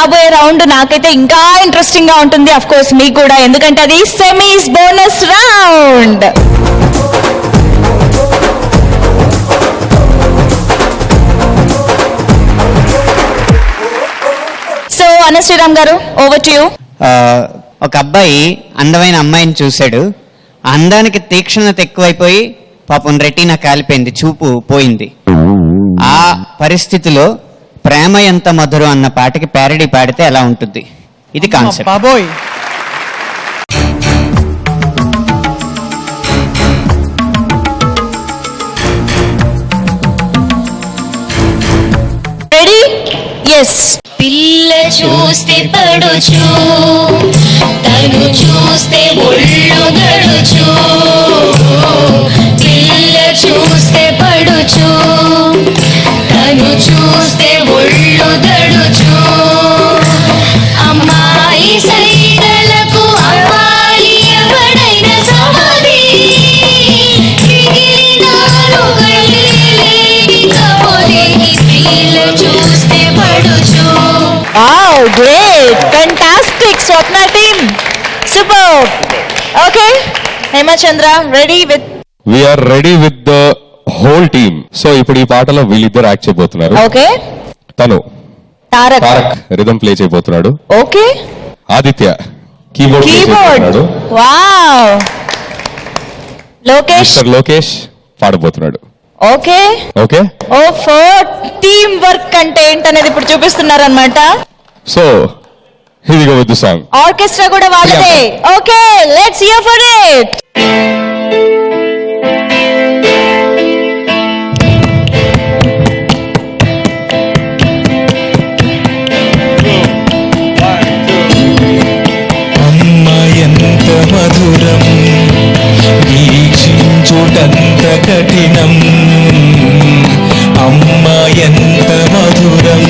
రాబోయే రౌండ్ నాకైతే ఇంకా ఇంట్రెస్టింగ్ గా ఉంటుంది, అఫ్ కోర్స్ మీకు కూడా, ఎందుకంటే అది సెమీస్ బోనస్ రౌండ్. సో అను శ్రీరామ్ గారు, ఓవర్ టు యూ. ఒక అబ్బాయి అందమైన అమ్మాయిని చూశాడు. ఆ అందానికి తీక్షణత ఎక్కువైపోయి పాపం రెటీనా కాలిపోయింది, చూపు పోయింది. ఆ పరిస్థితిలో ప్రేమ ఎంత మధురం అన్న పాటకి ప్యారడీ పాడితే ఎలా ఉంటుంది? ఇది కాన్సెప్ట్. బాబోయ్, రెడీ? ఎస్. పిల్ల చూస్తే పడుచు, తను చూస్తే ఒళ్ళు గడుచు. పిల్ల చూస్తే పడుచు, తను చూస్తే ఒళ్ళు గడుచు. అమ్మాయి సైగలకు అమ్మాయి ఎవడైన సమాధి. పిల్ల చూస్తే పడుచు. Wow, great, fantastic, Swapna team, super. Okay, Hemachandra, ready with? We are ready with the whole team. So ఇప్పుడు ఈ పాటలో వీళ్ళిద్దరు యాక్ట్ చేయబోతున్నారు. Okay. తను తారక్ రిథమ్ ప్లే చేయబోతున్నాడు. Okay. ఆదిత్య కీబోర్డ్ ప్లే చేయబోతున్నాడు. Wow. లోకేష్ పాడబోతున్నాడు. Okay okay. Oh for teamwork అంటే ఏంటనేది ఇప్పుడు చూపిస్తున్నారు అన్నమాట. So here we go with the song. Orchestra కూడా వాళ్ళదే. Okay, let's hear for it. అమ్మ ఎంత మధురం, వీక్షించుటంత కఠినం. అమ్మ ఎంత మధురం,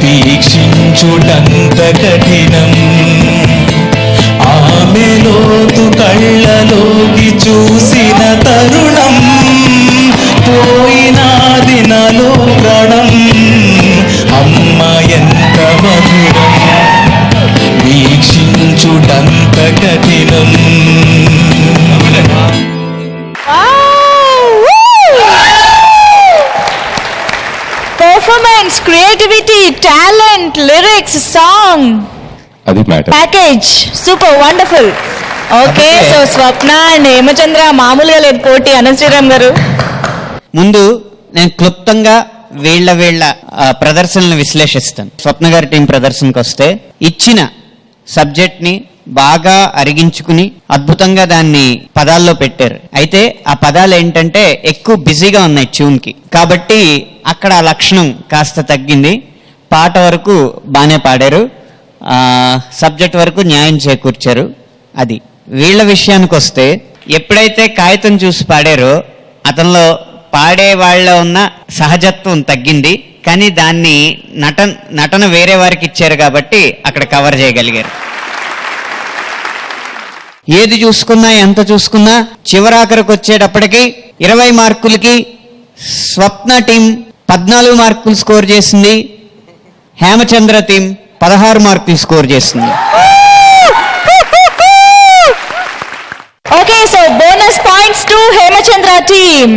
వీక్షించుటంత కఠినం. ఆమె లోతు కళ్ళలోకి చూసిన తరుణం, పోయినాది నాలో ప్రాణం. అమ్మ ఎంత మధురం, వీక్షించుటంత కఠినం. Performance, creativity, talent, lyrics, song, అది matter. Package super, wonderful. Okay, so Swapna and Hemachandra మామూలుగా లేదు పోటీ. అను శ్రీరామ్ గారు, ముందు నేను క్లుప్తంగా వీళ్ళ ప్రదర్శనలను విశ్లేషిస్తాను. స్వప్న గారి టీం ప్రదర్శనకు వస్తే ఇచ్చిన సబ్జెక్ట్ ని బాగా అరిగించుకుని అద్భుతంగా దాన్ని పదాల్లో పెట్టారు. అయితే ఆ పదాలు ఏంటంటే ఎక్కువ బిజీగా ఉన్నాయి ట్యూన్ కి, కాబట్టి అక్కడ ఆ లక్షణం కాస్త తగ్గింది. పాట వరకు బాగానే పాడారు, సబ్జెక్ట్ వరకు న్యాయం చేకూర్చారు. అది వీళ్ళ విషయానికి వస్తే ఎప్పుడైతే కాగితం చూసి పాడారో అతనిలో పాడే వాళ్ళ ఉన్న సహజత్వం తగ్గింది, కానీ దాన్ని నటన వేరే వారికి ఇచ్చారు కాబట్టి అక్కడ కవర్ చేయగలిగారు. ఏది చూసుకున్నా ఎంత చూసుకున్నా చివరాఖరికి వచ్చేటప్పటికి 20 మార్కులకి స్వప్న టీం 14 మార్కులు స్కోర్ చేసింది, హేమచంద్ర టీం 16 మార్కులు స్కోర్ చేసింది. Okay, so bonus points to Hemachandra team.